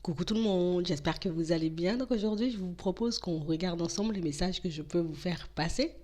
Coucou tout le monde, j'espère que vous allez bien. Donc aujourd'hui, je vous propose qu'on regarde ensemble les messages que je peux vous faire passer.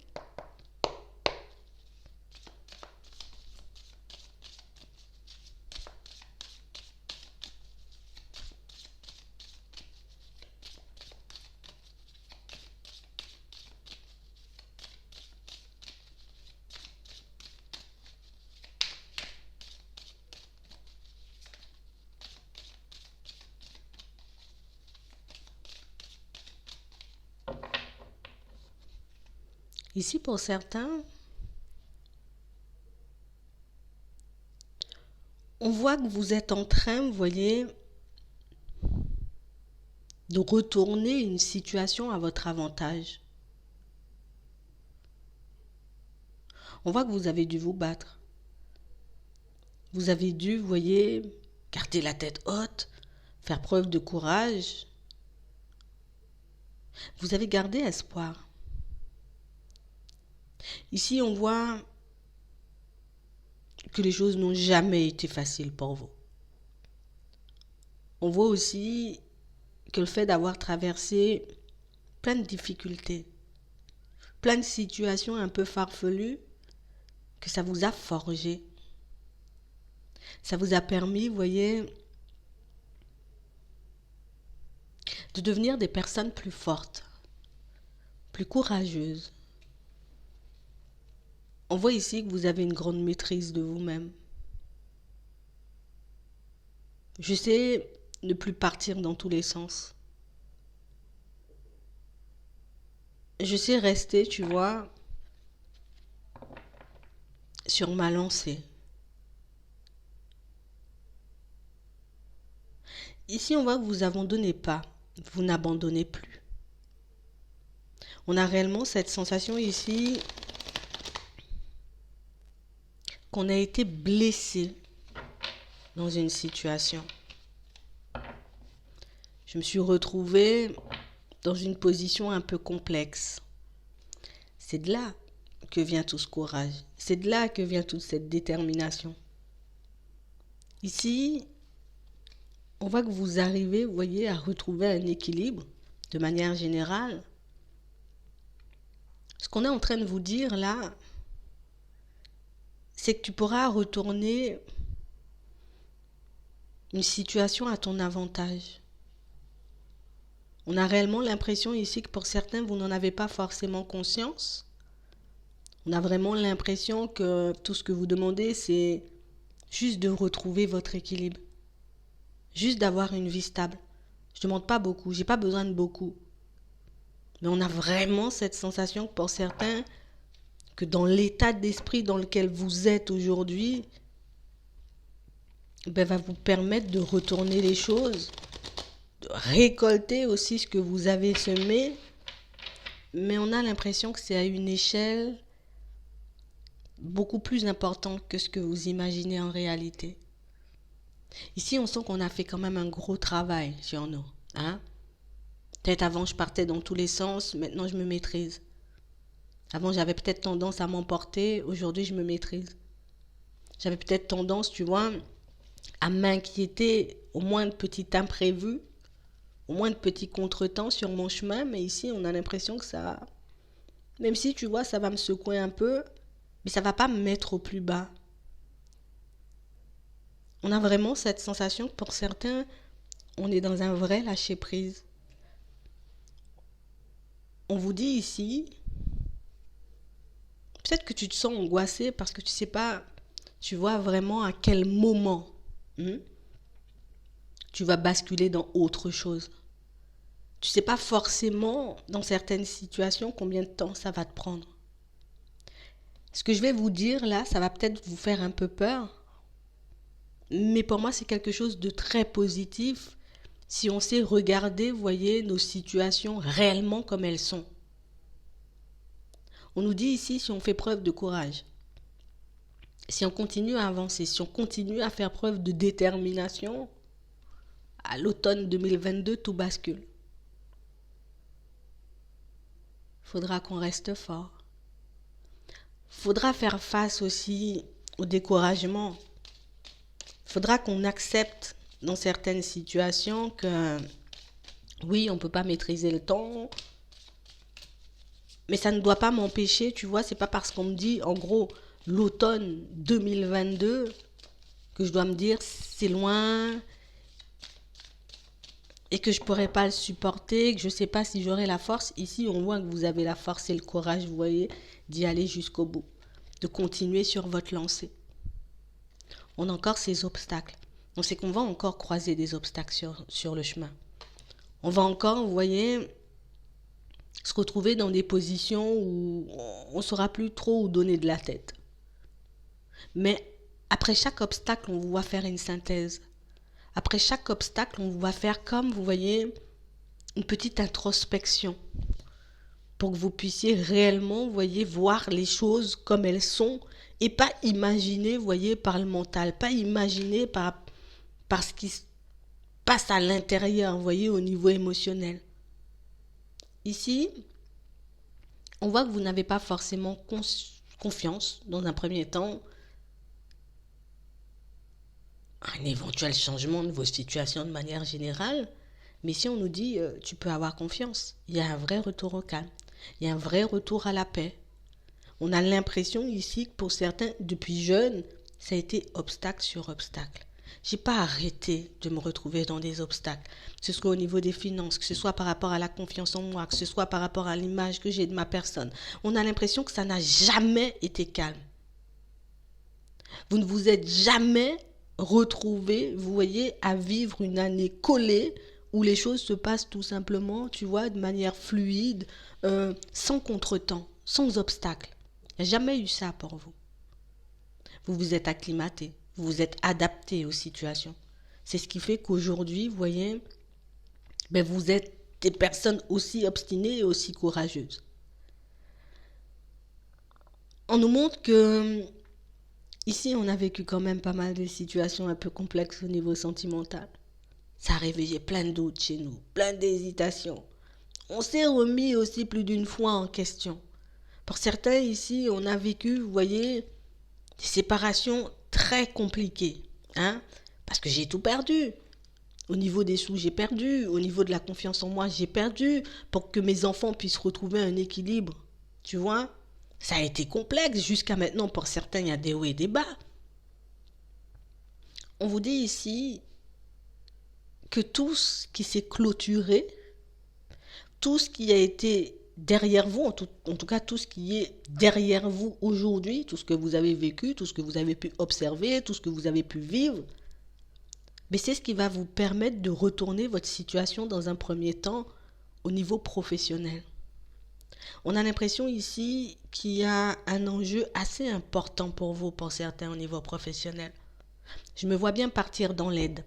Ici, pour certains, on voit que vous êtes en train, vous voyez, de retourner une situation à votre avantage. On voit que vous avez dû vous battre. Vous avez dû, vous voyez, garder la tête haute, faire preuve de courage. Vous avez gardé espoir. Ici, on voit que les choses n'ont jamais été faciles pour vous. On voit aussi que le fait d'avoir traversé plein de difficultés, plein de situations un peu farfelues, que ça vous a forgé. Ça vous a permis, vous voyez, de devenir des personnes plus fortes, plus courageuses. On voit ici que vous avez une grande maîtrise de vous-même. Je sais ne plus partir dans tous les sens. Je sais rester, tu vois, sur ma lancée. Ici, on voit que vous abandonnez pas, vous n'abandonnez plus. On a réellement cette sensation ici qu'on a été blessé dans une situation. Je me suis retrouvée dans une position un peu complexe. C'est de là que vient tout ce courage. C'est de là que vient toute cette détermination. Ici, on voit que vous arrivez, vous voyez, à retrouver un équilibre de manière générale. Ce qu'on est en train de vous dire là, c'est que tu pourras retourner une situation à ton avantage. On a réellement l'impression ici que pour certains, vous n'en avez pas forcément conscience. On a vraiment l'impression que tout ce que vous demandez, c'est juste de retrouver votre équilibre. Juste d'avoir une vie stable. Je ne demande pas beaucoup, j'ai pas besoin de beaucoup. Mais on a vraiment cette sensation que pour certains, que dans l'état d'esprit dans lequel vous êtes aujourd'hui, va vous permettre de retourner les choses, de récolter aussi ce que vous avez semé. Mais on a l'impression que c'est à une échelle beaucoup plus importante que ce que vous imaginez en réalité. Ici, on sent qu'on a fait quand même un gros travail sur nous. Hein? Peut-être avant, je partais dans tous les sens. Maintenant, je me maîtrise. Avant, j'avais peut-être tendance à m'emporter. Aujourd'hui, je me maîtrise. J'avais peut-être tendance, tu vois, à m'inquiéter au moins de petits imprévus, au moins de petits contretemps sur mon chemin. Mais ici, on a l'impression que ça... Même si, tu vois, ça va me secouer un peu, mais ça ne va pas me mettre au plus bas. On a vraiment cette sensation que pour certains, on est dans un vrai lâcher-prise. On vous dit ici, peut-être que tu te sens angoissé parce que tu ne sais pas, tu vois vraiment à quel moment tu vas basculer dans autre chose. Tu ne sais pas forcément, dans certaines situations, combien de temps ça va te prendre. Ce que je vais vous dire là, ça va peut-être vous faire un peu peur, mais pour moi, c'est quelque chose de très positif si on sait regarder, vous voyez, nos situations réellement comme elles sont. On nous dit ici, si on fait preuve de courage, si on continue à avancer, si on continue à faire preuve de détermination, à l'automne 2022, tout bascule. Il faudra qu'on reste fort. Il faudra faire face aussi au découragement. Il faudra qu'on accepte dans certaines situations que oui, on ne peut pas maîtriser le temps, mais ça ne doit pas m'empêcher, tu vois, c'est pas parce qu'on me dit, en gros, l'automne 2022, que je dois me dire, c'est loin, et que je ne pourrais pas le supporter, que je ne sais pas si j'aurai la force. Ici, on voit que vous avez la force et le courage, vous voyez, d'y aller jusqu'au bout, de continuer sur votre lancée. On a encore ces obstacles. Donc, c'est qu'on va encore croiser des obstacles sur le chemin. On va encore, vous voyez, se retrouver dans des positions où on ne saura plus trop où donner de la tête. Mais après chaque obstacle, on va faire une synthèse. Après chaque obstacle, on va faire comme, vous voyez, une petite introspection pour que vous puissiez réellement, vous voyez, voir les choses comme elles sont et pas imaginer, vous voyez, par le mental, pas imaginer par ce qui se passe à l'intérieur, vous voyez, au niveau émotionnel. Ici, on voit que vous n'avez pas forcément confiance dans un premier temps un éventuel changement de vos situations de manière générale. Mais si on nous dit, tu peux avoir confiance, il y a un vrai retour au calme, il y a un vrai retour à la paix. On a l'impression ici que pour certains, depuis jeune, ça a été obstacle sur obstacle. J'ai pas arrêté de me retrouver dans des obstacles, que ce soit au niveau des finances, que ce soit par rapport à la confiance en moi, que ce soit par rapport à l'image que j'ai de ma personne. On a l'impression que ça n'a jamais été calme. Vous ne vous êtes jamais retrouvé, vous voyez, à vivre une année collée où les choses se passent tout simplement, tu vois, de manière fluide, sans contretemps, sans obstacle. Il n'y a jamais eu ça pour vous. Vous vous êtes acclimaté, vous vous êtes adapté aux situations. C'est ce qui fait qu'aujourd'hui, vous voyez, vous êtes des personnes aussi obstinées et aussi courageuses. On nous montre que ici, on a vécu quand même pas mal de situations un peu complexes au niveau sentimental. Ça a réveillé plein de doutes chez nous, plein d'hésitations. On s'est remis aussi plus d'une fois en question. Pour certains ici, on a vécu, vous voyez, des séparations très compliquées. Parce que j'ai tout perdu. Au niveau des sous, j'ai perdu. Au niveau de la confiance en moi, j'ai perdu. Pour que mes enfants puissent retrouver un équilibre. Tu vois ? Ça a été complexe. Jusqu'à maintenant, pour certains, il y a des hauts et des bas. On vous dit ici que tout ce qui s'est clôturé, tout ce qui a été derrière vous, en tout cas tout ce qui est derrière vous aujourd'hui, tout ce que vous avez vécu, tout ce que vous avez pu observer, tout ce que vous avez pu vivre, mais c'est ce qui va vous permettre de retourner votre situation dans un premier temps au niveau professionnel. On a l'impression ici qu'il y a un enjeu assez important pour vous, pour certains, au niveau professionnel. Je me vois bien partir dans l'aide.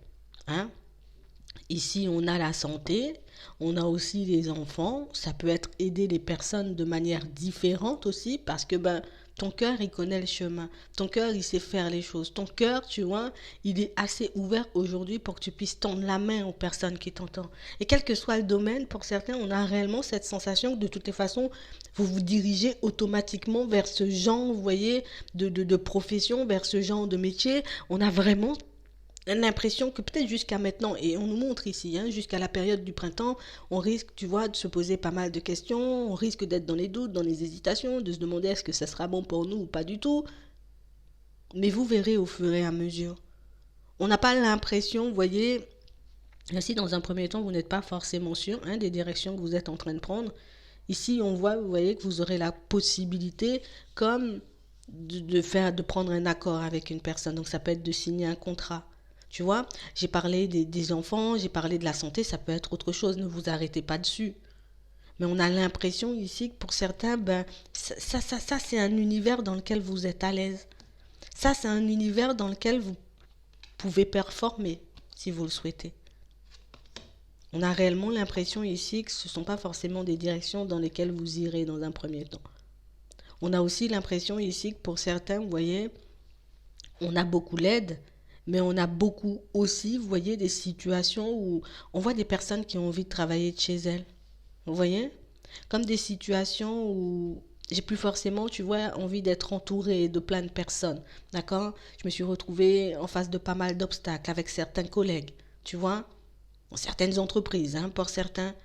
Ici, on a la santé, on a aussi les enfants. Ça peut être aider les personnes de manière différente aussi parce que ton cœur, il connaît le chemin. Ton cœur, il sait faire les choses. Ton cœur, tu vois, il est assez ouvert aujourd'hui pour que tu puisses tendre la main aux personnes qui t'entendent. Et quel que soit le domaine, pour certains, on a réellement cette sensation que de toutes les façons, vous vous dirigez automatiquement vers ce genre, vous voyez, de profession, vers ce genre de métier. On a vraiment l'impression que peut-être jusqu'à maintenant, et on nous montre ici, jusqu'à la période du printemps, on risque, tu vois, de se poser pas mal de questions, on risque d'être dans les doutes, dans les hésitations, de se demander est-ce que ça sera bon pour nous ou pas du tout. Mais vous verrez au fur et à mesure. On n'a pas l'impression, vous voyez, si dans un premier temps, vous n'êtes pas forcément sûr des directions que vous êtes en train de prendre. Ici, on voit, vous voyez, que vous aurez la possibilité, comme de prendre un accord avec une personne. Donc, ça peut être de signer un contrat. Tu vois, j'ai parlé des enfants, j'ai parlé de la santé, ça peut être autre chose, ne vous arrêtez pas dessus. Mais on a l'impression ici que pour certains, ça c'est un univers dans lequel vous êtes à l'aise. Ça, c'est un univers dans lequel vous pouvez performer, si vous le souhaitez. On a réellement l'impression ici que ce ne sont pas forcément des directions dans lesquelles vous irez dans un premier temps. On a aussi l'impression ici que pour certains, vous voyez, on a beaucoup l'aide, mais on a beaucoup aussi, vous voyez, des situations où on voit des personnes qui ont envie de travailler de chez elles. Vous voyez ? Comme des situations où j'ai plus forcément, tu vois, envie d'être entourée de plein de personnes. D'accord ? Je me suis retrouvée en face de pas mal d'obstacles avec certains collègues. tu vois, dans certaines entreprises, hein, pour certains,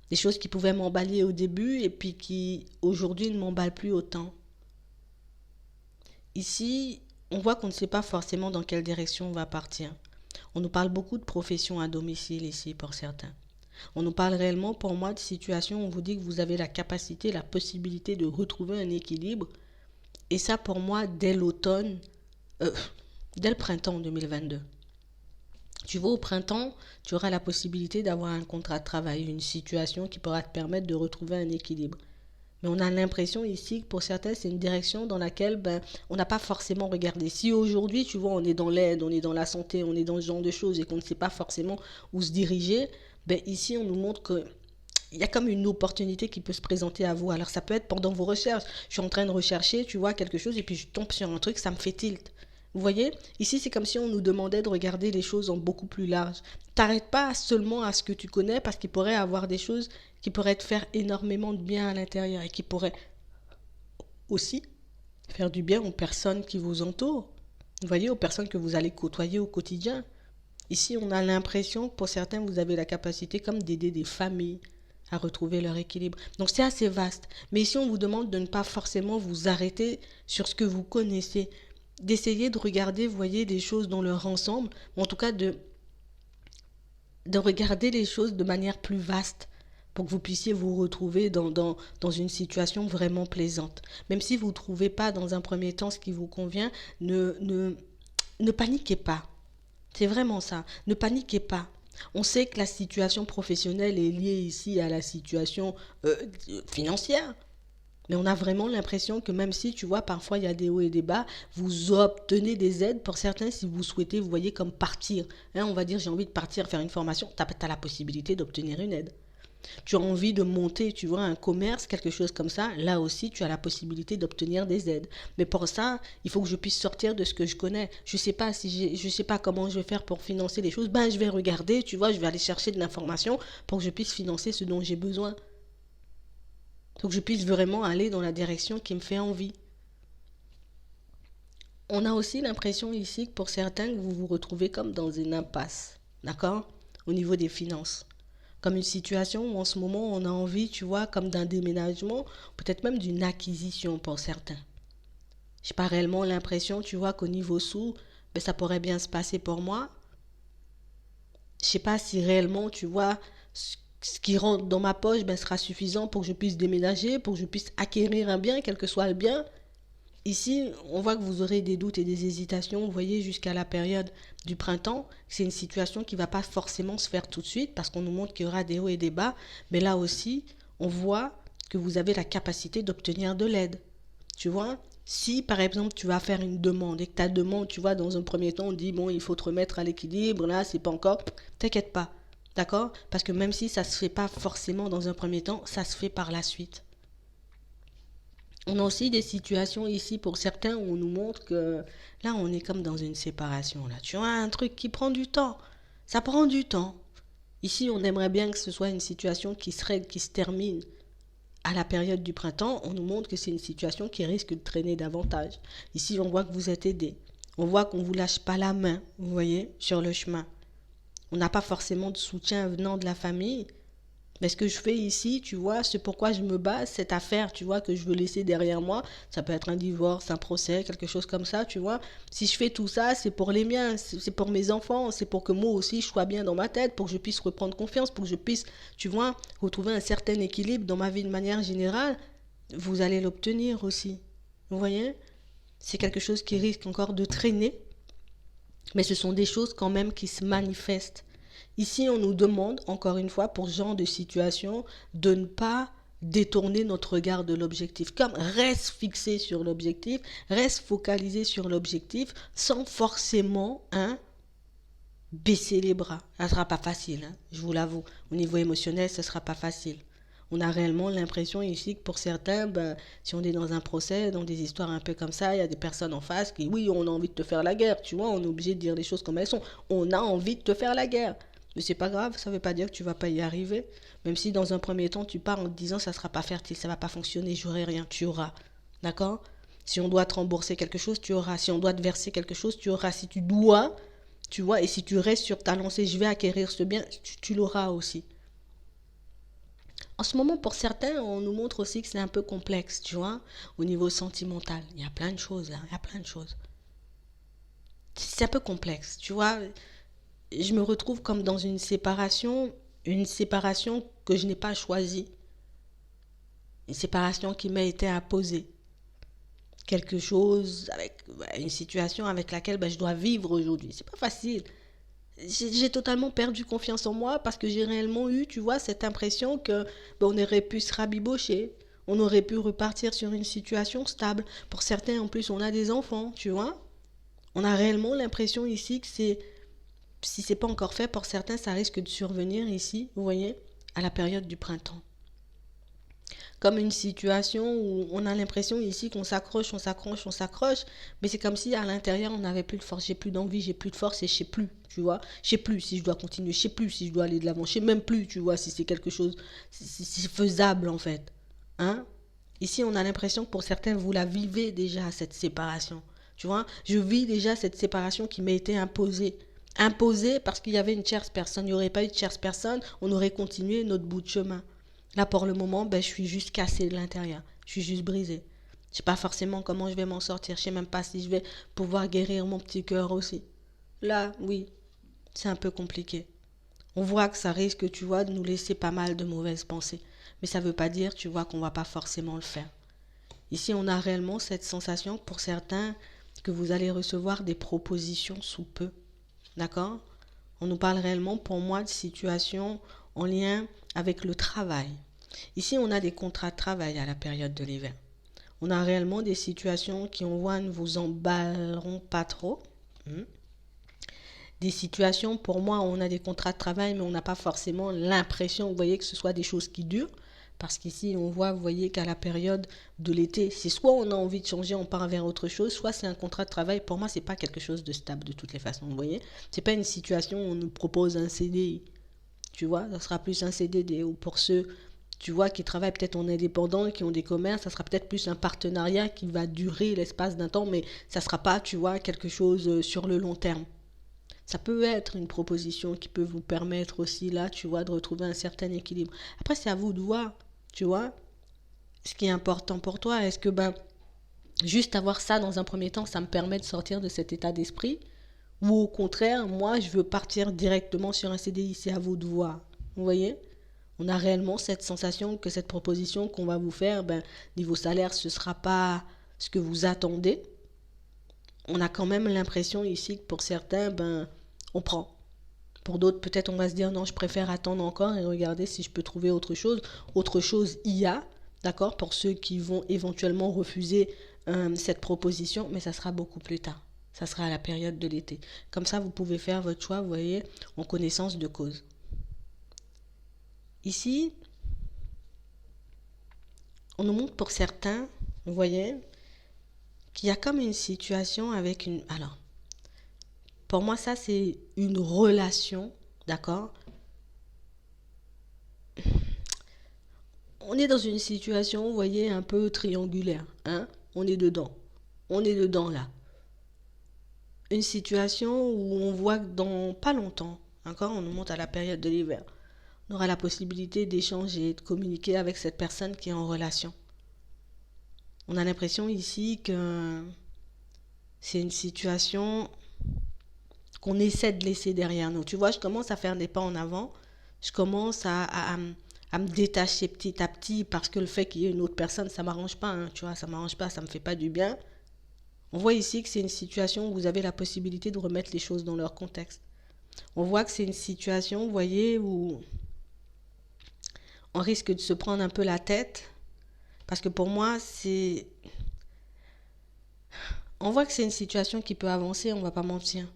des choses qui pouvaient m'emballer au début et puis qui aujourd'hui ne m'emballent plus autant. Ici, on voit qu'on ne sait pas forcément dans quelle direction on va partir. On nous parle beaucoup de professions à domicile ici pour certains. On nous parle réellement pour moi de situations où on vous dit que vous avez la capacité, la possibilité de retrouver un équilibre. Et ça pour moi dès l'automne, euh, dès le printemps 2022. Tu vois, au printemps, tu auras la possibilité d'avoir un contrat de travail, une situation qui pourra te permettre de retrouver un équilibre. Mais on a l'impression ici que pour certains, c'est une direction dans laquelle on n'a pas forcément regardé. Si aujourd'hui, tu vois, on est dans l'aide, on est dans la santé, on est dans ce genre de choses et qu'on ne sait pas forcément où se diriger, ici, on nous montre que il y a comme une opportunité qui peut se présenter à vous. Alors ça peut être pendant vos recherches. Je suis en train de rechercher, tu vois, quelque chose et puis je tombe sur un truc, ça me fait tilt. Vous voyez, ici c'est comme si on nous demandait de regarder les choses en beaucoup plus large. T'arrêtes pas seulement à ce que tu connais parce qu'il pourrait avoir des choses qui pourraient te faire énormément de bien à l'intérieur et qui pourraient aussi faire du bien aux personnes qui vous entourent. Vous voyez, aux personnes que vous allez côtoyer au quotidien. Ici, on a l'impression que pour certains, vous avez la capacité comme d'aider des familles à retrouver leur équilibre. Donc c'est assez vaste. Mais ici, on vous demande de ne pas forcément vous arrêter sur ce que vous connaissez, d'essayer de regarder, vous voyez, des choses dans leur ensemble, ou en tout cas de regarder les choses de manière plus vaste pour que vous puissiez vous retrouver dans une situation vraiment plaisante. Même si vous ne trouvez pas dans un premier temps ce qui vous convient, ne paniquez pas. C'est vraiment ça. Ne paniquez pas. On sait que la situation professionnelle est liée ici à la situation financière. Mais on a vraiment l'impression que même si, tu vois, parfois il y a des hauts et des bas, vous obtenez des aides. Pour certains, si vous souhaitez, vous voyez, comme partir. Hein, on va dire, j'ai envie de partir faire une formation. Tu as la possibilité d'obtenir une aide. Tu as envie de monter, tu vois, un commerce, quelque chose comme ça. Là aussi, tu as la possibilité d'obtenir des aides. Mais pour ça, il faut que je puisse sortir de ce que je connais. Je sais pas je sais pas comment je vais faire pour financer les choses. Je vais regarder, tu vois, je vais aller chercher de l'information pour que je puisse financer ce dont j'ai besoin. Pour que je puisse vraiment aller dans la direction qui me fait envie. On a aussi l'impression ici que pour certains, que vous vous retrouvez comme dans une impasse, d'accord? Au niveau des finances. Comme une situation où en ce moment, on a envie, tu vois, comme d'un déménagement, peut-être même d'une acquisition pour certains. J'ai pas réellement l'impression, tu vois, qu'au niveau sous, ça pourrait bien se passer pour moi. Je sais pas si réellement, tu vois, ce qui rentre dans ma poche sera suffisant pour que je puisse déménager, pour que je puisse acquérir un bien, quel que soit le bien. Ici, on voit que vous aurez des doutes et des hésitations, vous voyez, jusqu'à la période du printemps. C'est une situation qui ne va pas forcément se faire tout de suite parce qu'on nous montre qu'il y aura des hauts et des bas. Mais là aussi, on voit que vous avez la capacité d'obtenir de l'aide. Tu vois, si par exemple tu vas faire une demande et que ta demande, tu vois, dans un premier temps, on dit, bon, il faut te remettre à l'équilibre, là, c'est pas encore, t'inquiète pas. D'accord? Parce que même si ça ne se fait pas forcément dans un premier temps, ça se fait par la suite. On a aussi des situations ici pour certains où on nous montre que là on est comme dans une séparation. Là, tu vois, un truc qui prend du temps. Ça prend du temps. Ici, on aimerait bien que ce soit une situation qui se termine à la période du printemps. On nous montre que c'est une situation qui risque de traîner davantage. Ici, on voit que vous êtes aidé. On voit qu'on ne vous lâche pas la main, vous voyez, sur le chemin. On n'a pas forcément de soutien venant de la famille. Mais ce que je fais ici, tu vois, c'est pourquoi je me bats, cette affaire, tu vois, que je veux laisser derrière moi. Ça peut être un divorce, un procès, quelque chose comme ça, tu vois. Si je fais tout ça, c'est pour les miens, c'est pour mes enfants, c'est pour que moi aussi je sois bien dans ma tête, pour que je puisse reprendre confiance, pour que je puisse, tu vois, retrouver un certain équilibre dans ma vie de manière générale. Vous allez l'obtenir aussi. Vous voyez? C'est quelque chose qui risque encore de traîner, mais ce sont des choses quand même qui se manifestent. Ici, on nous demande, encore une fois, pour ce genre de situation, de ne pas détourner notre regard de l'objectif. Comme reste fixé sur l'objectif, reste focalisé sur l'objectif, sans forcément baisser les bras. Ça ne sera pas facile, je vous l'avoue. Au niveau émotionnel, ce ne sera pas facile. On a réellement l'impression ici que pour certains, si on est dans un procès, dans des histoires un peu comme ça, il y a des personnes en face qui, oui, on a envie de te faire la guerre, tu vois, on est obligé de dire les choses comme elles sont. On a envie de te faire la guerre. Mais c'est pas grave, ça veut pas dire que tu vas pas y arriver. Même si dans un premier temps, tu pars en te disant ça sera pas fertile, ça va pas fonctionner, j'aurai rien, tu auras. D'accord? Si on doit te rembourser quelque chose, tu auras. Si on doit te verser quelque chose, tu auras. Si tu dois, Tu vois, et si tu restes sur ta lancée, je vais acquérir ce bien, tu l'auras aussi. En ce moment, pour certains, on nous montre aussi que c'est un peu complexe, tu vois, au niveau sentimental. Il y a plein de choses, là, il y a plein de choses. C'est un peu complexe, tu vois. Je me retrouve comme dans une séparation que je n'ai pas choisie, une séparation qui m'a été imposée. Quelque chose avec une situation avec laquelle je dois vivre aujourd'hui. C'est pas facile. J'ai totalement perdu confiance en moi parce que j'ai réellement eu, tu vois, cette impression que on aurait pu se rabibocher, on aurait pu repartir sur une situation stable. Pour certains, en plus, on a des enfants, tu vois. On a réellement l'impression ici que si c'est pas encore fait, pour certains, ça risque de survenir ici, vous voyez, à la période du printemps. Comme une situation où on a l'impression ici qu'on s'accroche, on s'accroche, on s'accroche, mais c'est comme si à l'intérieur on n'avait plus de force, j'ai plus d'envie, j'ai plus de force et je sais plus, tu vois, je sais plus si je dois continuer, je sais plus si je dois aller de l'avant, je sais même plus, tu vois, si c'est quelque chose, si c'est faisable en fait, hein. Ici on a l'impression que pour certains vous la vivez déjà cette séparation, tu vois, je vis déjà cette séparation qui m'a été imposée parce qu'il y avait une tierce personne, il n'y aurait pas eu de tierce personne, on aurait continué notre bout de chemin. Là, pour le moment, je suis juste cassée de l'intérieur. Je suis juste brisée. Je ne sais pas forcément comment je vais m'en sortir. Je ne sais même pas si je vais pouvoir guérir mon petit cœur aussi. Là, oui, c'est un peu compliqué. On voit que ça risque, tu vois, de nous laisser pas mal de mauvaises pensées. Mais ça ne veut pas dire, tu vois, qu'on ne va pas forcément le faire. Ici, on a réellement cette sensation, pour certains, que vous allez recevoir des propositions sous peu. D'accord? On nous parle réellement, pour moi, de situations en lien avec le travail. Ici, on a des contrats de travail à la période de l'hiver. On a réellement des situations qui, on voit, ne vous emballeront pas trop. Des situations, pour moi, on a des contrats de travail, mais on n'a pas forcément l'impression, vous voyez, que ce soit des choses qui durent. Parce qu'ici, on voit, vous voyez, qu'à la période de l'été, c'est soit on a envie de changer, on part vers autre chose, soit c'est un contrat de travail. Pour moi, c'est pas quelque chose de stable de toutes les façons, vous voyez. C'est pas une situation où on nous propose un CDI. Tu vois, ça sera plus un CDD. Ou pour ceux, tu vois, qui travaillent peut-être en indépendant, qui ont des commerces, ça sera peut-être plus un partenariat qui va durer l'espace d'un temps, mais ça sera pas, tu vois, quelque chose sur le long terme. Ça peut être une proposition qui peut vous permettre aussi, là, tu vois, de retrouver un certain équilibre. Après, c'est à vous de voir, tu vois, ce qui est important pour toi. Est-ce que, juste avoir ça dans un premier temps, ça me permet de sortir de cet état d'esprit? Ou au contraire, moi, je veux partir directement sur un CDI, c'est à vous de voir. Vous voyez? On a réellement cette sensation que cette proposition qu'on va vous faire, niveau salaire, ce ne sera pas ce que vous attendez. On a quand même l'impression ici que pour certains, on prend. Pour d'autres, peut-être on va se dire non, je préfère attendre encore et regarder si je peux trouver autre chose. Autre chose, il y a, d'accord, pour ceux qui vont éventuellement refuser cette proposition, mais ça sera beaucoup plus tard. Ça sera à la période de l'été. Comme ça, vous pouvez faire votre choix, vous voyez, en connaissance de cause. Ici, on nous montre pour certains, vous voyez, qu'il y a comme une situation avec une... Alors, pour moi, ça, c'est une relation, d'accord? On est dans une situation, vous voyez, un peu triangulaire, hein? On est dedans. On est dedans, là. Une situation où on voit que dans pas longtemps, d'accord, on nous monte à la période de l'hiver, on aura la possibilité d'échanger, de communiquer avec cette personne qui est en relation. On a l'impression ici que c'est une situation qu'on essaie de laisser derrière nous. Tu vois, je commence à faire des pas en avant, je commence à me détacher petit à petit parce que le fait qu'il y ait une autre personne, ça m'arrange pas, hein, tu vois, ça m'arrange pas, ça me fait pas du bien. On voit ici que c'est une situation où vous avez la possibilité de remettre les choses dans leur contexte. On voit que c'est une situation, vous voyez, où on risque de se prendre un peu la tête parce que pour moi, on voit que c'est une situation qui peut avancer, on va pas mentir.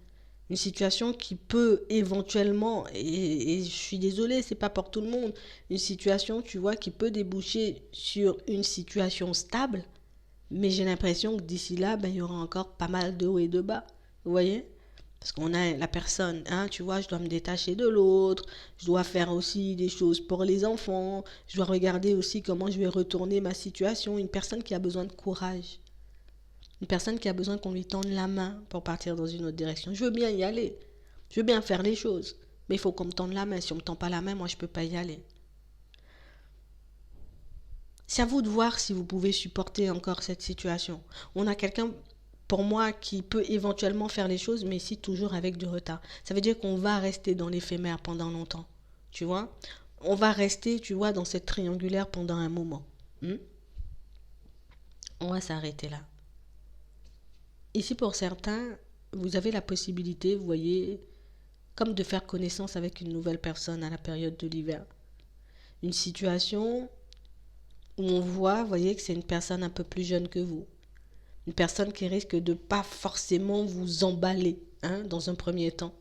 Une situation qui peut éventuellement, et je suis désolée, c'est pas pour tout le monde, une situation, tu vois, qui peut déboucher sur une situation stable, mais j'ai l'impression que d'ici là, il y aura encore pas mal de hauts et de bas, vous voyez? Parce qu'on a la personne, hein, tu vois, je dois me détacher de l'autre, je dois faire aussi des choses pour les enfants, je dois regarder aussi comment je vais retourner ma situation, une personne qui a besoin de courage. Une personne qui a besoin qu'on lui tende la main pour partir dans une autre direction. Je veux bien y aller. Je veux bien faire les choses, mais il faut qu'on me tende la main. Si on ne me tend pas la main, moi, je ne peux pas y aller. C'est à vous de voir si vous pouvez supporter encore cette situation. On a quelqu'un, pour moi, qui peut éventuellement faire les choses, mais ici toujours avec du retard. Ça veut dire qu'on va rester dans l'éphémère pendant longtemps. Tu vois? On va rester, tu vois, dans cette triangulaire pendant un moment. Hmm. On va s'arrêter là. Ici, pour certains, vous avez la possibilité, vous voyez, comme de faire connaissance avec une nouvelle personne à la période de l'hiver. Une situation où on voit, vous voyez, que c'est une personne un peu plus jeune que vous. Une personne qui risque de pas forcément vous emballer, hein, dans un premier temps.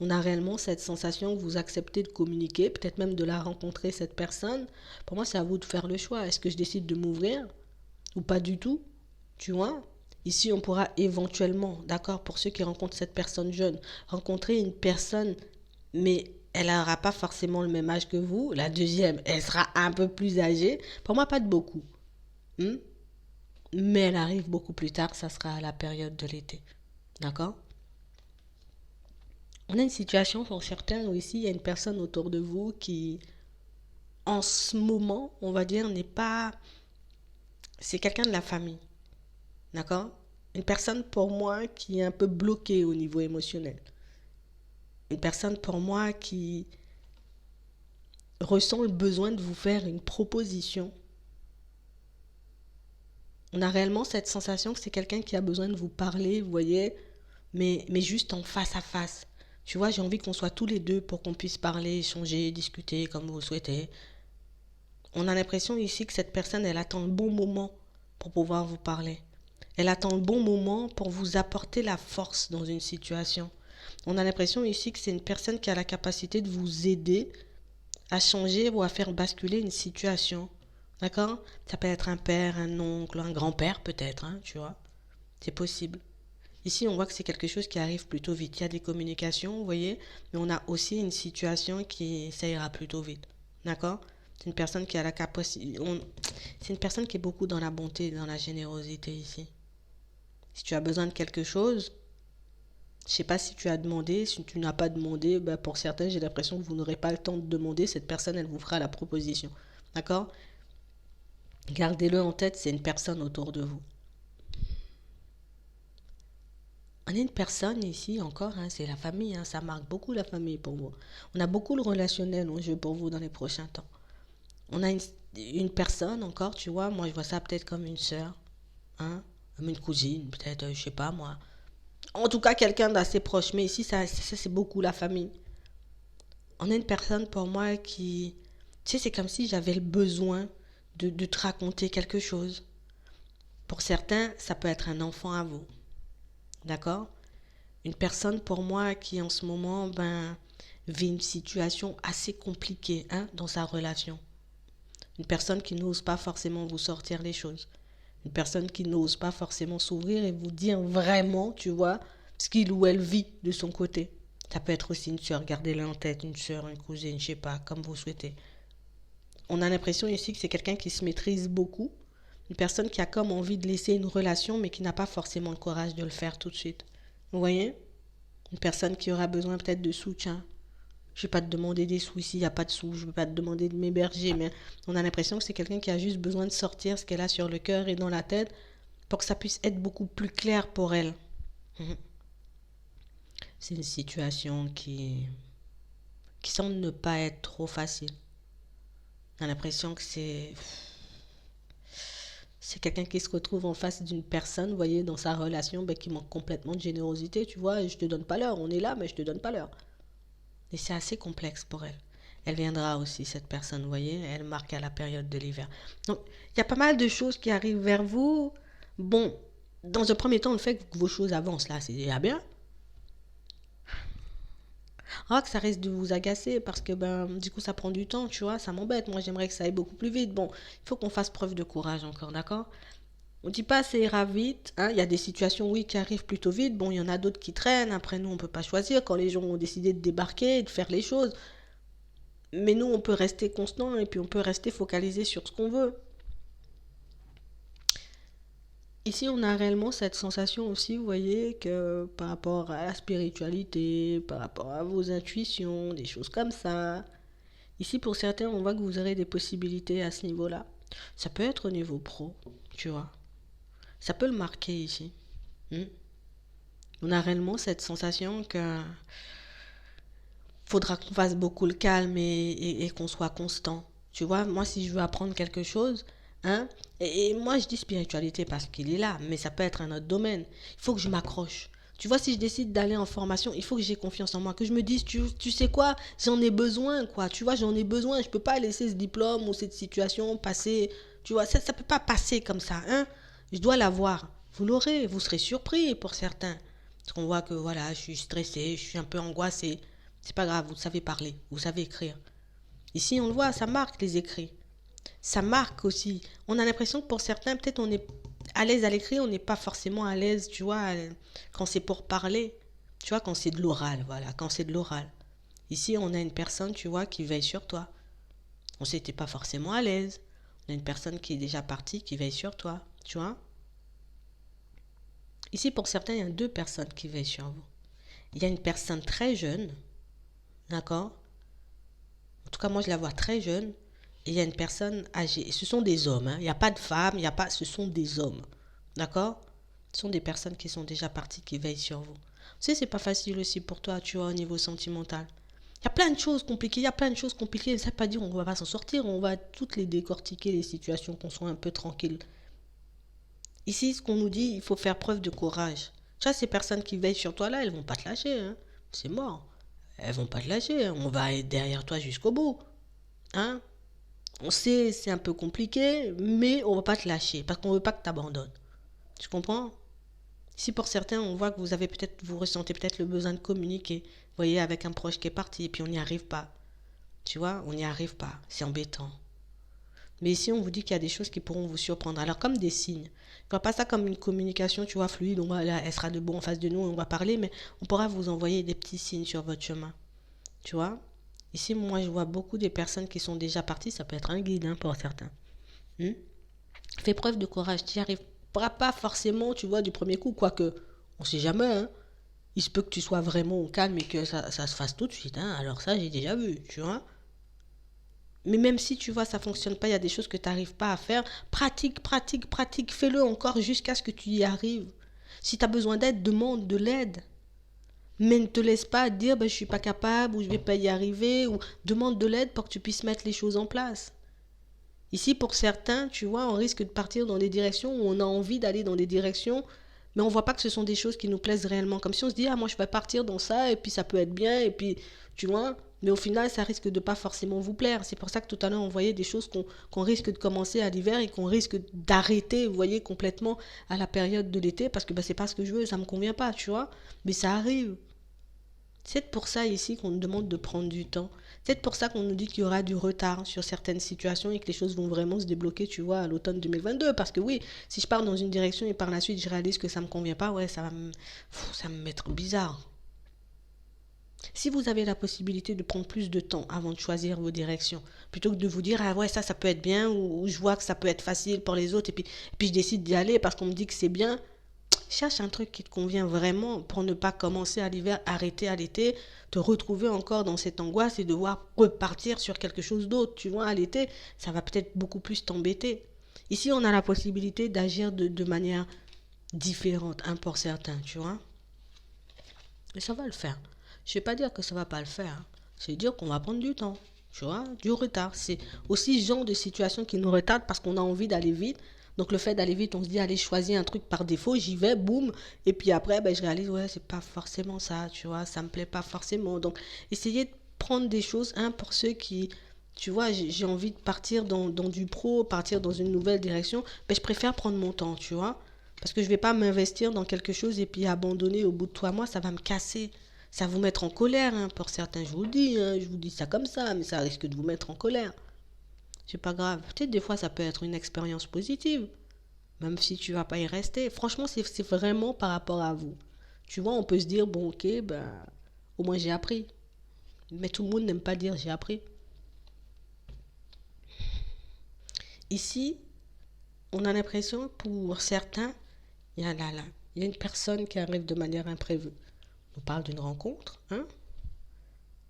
On a réellement cette sensation que vous acceptez de communiquer, peut-être même de la rencontrer, cette personne. Pour moi, c'est à vous de faire le choix. Est-ce que je décide de m'ouvrir ou pas du tout? Tu vois? Ici, on pourra éventuellement, d'accord, pour ceux qui rencontrent cette personne jeune, rencontrer une personne, mais elle n'aura pas forcément le même âge que vous. La deuxième, elle sera un peu plus âgée. Pour moi, pas de beaucoup. Hmm. Mais elle arrive beaucoup plus tard, ça sera à la période de l'été. D'accord? On a une situation pour certains où ici, il y a une personne autour de vous qui, en ce moment, on va dire, n'est pas... C'est quelqu'un de la famille. D'accord? Une personne pour moi qui est un peu bloquée au niveau émotionnel. Une personne pour moi qui ressent le besoin de vous faire une proposition. On a réellement cette sensation que c'est quelqu'un qui a besoin de vous parler, vous voyez, mais juste en face à face. Tu vois, j'ai envie qu'on soit tous les deux pour qu'on puisse parler, échanger, discuter comme vous souhaitez. On a l'impression ici que cette personne, elle attend le bon moment pour pouvoir vous parler. Elle attend le bon moment pour vous apporter la force dans une situation. On a l'impression ici que c'est une personne qui a la capacité de vous aider à changer ou à faire basculer une situation. D'accord? Ça peut être un père, un oncle, un grand-père peut-être, hein, tu vois. C'est possible. Ici, on voit que c'est quelque chose qui arrive plutôt vite. Il y a des communications, vous voyez, mais on a aussi une situation qui, ça ira plutôt vite. D'accord? C'est une personne qui a la capacité... C'est une personne qui est beaucoup dans la bonté et dans la générosité ici. Si tu as besoin de quelque chose, je ne sais pas si tu as demandé, si tu n'as pas demandé, ben pour certains, j'ai l'impression que vous n'aurez pas le temps de demander. Cette personne, elle vous fera la proposition. D'accord? Gardez-le en tête, c'est une personne autour de vous. On est une personne ici encore, hein, c'est la famille, hein, ça marque beaucoup la famille pour vous. On a beaucoup le relationnel en jeu pour vous dans les prochains temps. On a une personne encore, tu vois, moi je vois ça peut-être comme une sœur, hein, comme une cousine, peut-être, je sais pas moi. En tout cas, quelqu'un d'assez proche, mais ici, ça c'est beaucoup la famille. On a une personne pour moi qui, tu sais, c'est comme si j'avais le besoin de te raconter quelque chose. Pour certains, ça peut être un enfant à vous. D'accord? Une personne pour moi qui en ce moment vit une situation assez compliquée, hein, dans sa relation. Une personne qui n'ose pas forcément vous sortir les choses. Une personne qui n'ose pas forcément s'ouvrir et vous dire vraiment, tu vois, ce qu'il ou elle vit de son côté. Ça peut être aussi une soeur, gardez-le en tête, une soeur, une cousine, je sais pas, comme vous souhaitez. On a l'impression ici que c'est quelqu'un qui se maîtrise beaucoup. Une personne qui a comme envie de laisser une relation mais qui n'a pas forcément le courage de le faire tout de suite. Vous voyez? Une personne qui aura besoin peut-être de soutien. Je ne vais pas te demander des sous ici, il n'y a pas de sous. Je ne vais pas te demander de m'héberger, mais on a l'impression que c'est quelqu'un qui a juste besoin de sortir ce qu'elle a sur le cœur et dans la tête pour que ça puisse être beaucoup plus clair pour elle. C'est une situation qui semble ne pas être trop facile. On a l'impression que c'est quelqu'un qui se retrouve en face d'une personne, vous voyez, dans sa relation, qui manque complètement de générosité, tu vois, et je te donne pas l'heure, on est là, mais je te donne pas l'heure. Et c'est assez complexe pour elle. Elle viendra aussi, cette personne, vous voyez, elle marque à la période de l'hiver. Donc, il y a pas mal de choses qui arrivent vers vous. Bon, dans un premier temps, le fait que vos choses avancent, là, c'est déjà bien. Ah, que ça risque de vous agacer parce que, du coup, ça prend du temps, tu vois, ça m'embête. Moi, j'aimerais que ça aille beaucoup plus vite. Bon, il faut qu'on fasse preuve de courage encore, d'accord? On ne dit pas ça ira vite, hein. Il y a des situations, oui, qui arrivent plutôt vite. Bon, il y en a d'autres qui traînent. Après, nous, on ne peut pas choisir quand les gens ont décidé de débarquer, de faire les choses. Mais nous, on peut rester constant et puis on peut rester focalisé sur ce qu'on veut. Ici, on a réellement cette sensation aussi, vous voyez, que par rapport à la spiritualité, par rapport à vos intuitions, des choses comme ça. Ici, pour certains, on voit que vous aurez des possibilités à ce niveau-là. Ça peut être au niveau pro, tu vois. Ça peut le marquer ici. Hmm. On a réellement cette sensation que faudra qu'on fasse beaucoup le calme et qu'on soit constant. Tu vois, moi, si je veux apprendre quelque chose, hein, et moi, je dis spiritualité parce qu'il est là, mais ça peut être un autre domaine. Il faut que je m'accroche. Tu vois, si je décide d'aller en formation, il faut que j'ai confiance en moi, que je me dise, tu sais quoi, j'en ai besoin, quoi. Tu vois, j'en ai besoin. Je peux pas laisser ce diplôme ou cette situation passer. Tu vois, ça peut pas passer comme ça, hein. Je dois l'avoir. Vous l'aurez, vous serez surpris pour certains. Parce qu'on voit que, voilà, je suis stressée, je suis un peu angoissée. C'est pas grave, vous savez parler, vous savez écrire. Ici, on le voit, ça marque les écrits. Ça marque aussi. On a l'impression que pour certains, peut-être on est à l'aise à l'écrit, on n'est pas forcément à l'aise, tu vois, quand c'est pour parler. Tu vois, quand c'est de l'oral, voilà, quand c'est de l'oral. Ici, on a une personne, tu vois, qui veille sur toi. On sait que t'es pas forcément à l'aise. On a une personne qui est déjà partie, qui veille sur toi, tu vois. Ici, pour certains, il y a deux personnes qui veillent sur vous. Il y a une personne très jeune, d'accord. En tout cas, moi, je la vois très jeune. Et il y a une personne âgée. Et ce sont des hommes. Hein. Il n'y a pas de femmes. Il y a pas. Ce sont des hommes. D'accord. Ce sont des personnes qui sont déjà parties, qui veillent sur vous. Tu sais, c'est pas facile aussi pour toi, tu vois, au niveau sentimental. Il y a plein de choses compliquées. Il y a plein de choses compliquées. Ça ne veut pas dire qu'on ne va pas s'en sortir. On va toutes les décortiquer, les situations, qu'on soit un peu tranquille. Ici, ce qu'on nous dit, il faut faire preuve de courage. Tu vois, ces personnes qui veillent sur toi là, elles vont pas te lâcher. Hein. C'est mort. Elles vont pas te lâcher. Hein. On va être derrière toi jusqu'au bout. Hein. On sait, c'est un peu compliqué, mais on ne va pas te lâcher parce qu'on ne veut pas que tu abandonnes. Tu comprends? Si pour certains, on voit que vous avez peut-être, vous ressentez peut-être le besoin de communiquer, vous voyez, avec un proche qui est parti et puis on n'y arrive pas. Tu vois, on n'y arrive pas. C'est embêtant. Mais ici, on vous dit qu'il y a des choses qui pourront vous surprendre. Alors, comme des signes. Ne vois pas ça comme une communication, tu vois, fluide. On va, là, elle sera debout en face de nous, on va parler, mais on pourra vous envoyer des petits signes sur votre chemin. Tu vois? Ici, moi, je vois beaucoup de personnes qui sont déjà parties. Ça peut être un guide hein, pour certains. Hmm. Fais preuve de courage. Tu n'y arriveras pas forcément, tu vois, du premier coup. Quoique, on ne sait jamais. Hein. Il se peut que tu sois vraiment au calme et que ça se fasse tout de suite. Hein. Alors ça, j'ai déjà vu, tu vois. Mais même si, tu vois, ça ne fonctionne pas, il y a des choses que tu n'arrives pas à faire. Pratique, pratique, pratique. Fais-le encore jusqu'à ce que tu y arrives. Si tu as besoin d'aide, demande de l'aide. Mais ne te laisse pas dire ben, je ne suis pas capable ou je ne vais pas y arriver ou demande de l'aide pour que tu puisses mettre les choses en place. Ici, pour certains, tu vois, on risque de partir dans des directions où on a envie d'aller dans des directions, mais on ne voit pas que ce sont des choses qui nous plaisent réellement. Comme si on se dit, ah, moi, je vais partir dans ça, et puis ça peut être bien, et puis, tu vois, mais au final, ça risque de pas forcément vous plaire. C'est pour ça que tout à l'heure, on voyait des choses qu'on risque de commencer à l'hiver et qu'on risque d'arrêter, vous voyez, complètement à la période de l'été, parce que ben, c'est pas ce que je veux, ça me convient pas, tu vois. Mais ça arrive. C'est pour ça ici qu'on nous demande de prendre du temps. C'est pour ça qu'on nous dit qu'il y aura du retard sur certaines situations et que les choses vont vraiment se débloquer, tu vois, à l'automne 2022. Parce que oui, si je pars dans une direction et par la suite je réalise que ça ne me convient pas, ouais, ça va me mettre bizarre. Si vous avez la possibilité de prendre plus de temps avant de choisir vos directions, plutôt que de vous dire, ah ouais, ça peut être bien, ou je vois que ça peut être facile pour les autres, et puis je décide d'y aller parce qu'on me dit que c'est bien, cherche un truc qui te convient vraiment pour ne pas commencer à l'hiver, arrêter à l'été, te retrouver encore dans cette angoisse et devoir repartir sur quelque chose d'autre. Tu vois, à l'été, ça va peut-être beaucoup plus t'embêter. Ici, on a la possibilité d'agir de manière différente, hein, pour certains, tu vois. Et ça va le faire. Je ne vais pas dire que ça va pas le faire. Hein. C'est dire qu'on va prendre du temps. Tu vois, du retard. C'est aussi ce genre de situation qui nous retarde parce qu'on a envie d'aller vite. Donc le fait d'aller vite, on se dit, allez, choisir un truc par défaut, j'y vais, boum. Et puis après, ben, je réalise, ouais, c'est pas forcément ça, tu vois, ça me plaît pas forcément. Donc essayez de prendre des choses, hein, pour ceux qui, tu vois, j'ai envie de partir dans du pro, partir dans une nouvelle direction, ben, je préfère prendre mon temps, tu vois. Parce que je vais pas m'investir dans quelque chose et puis abandonner au bout de 3 mois, ça va me casser. Ça va vous mettre en colère, hein, pour certains, je vous dis ça comme ça, mais ça risque de vous mettre en colère. C'est pas grave. Peut-être des fois, ça peut être une expérience positive, même si tu vas pas y rester. Franchement, c'est vraiment par rapport à vous. Tu vois, on peut se dire, bon, ok, ben, au moins j'ai appris. Mais tout le monde n'aime pas dire j'ai appris. Ici, on a l'impression, pour certains, Il y a là, là. Il y a une personne qui arrive de manière imprévue. On parle d'une rencontre, hein?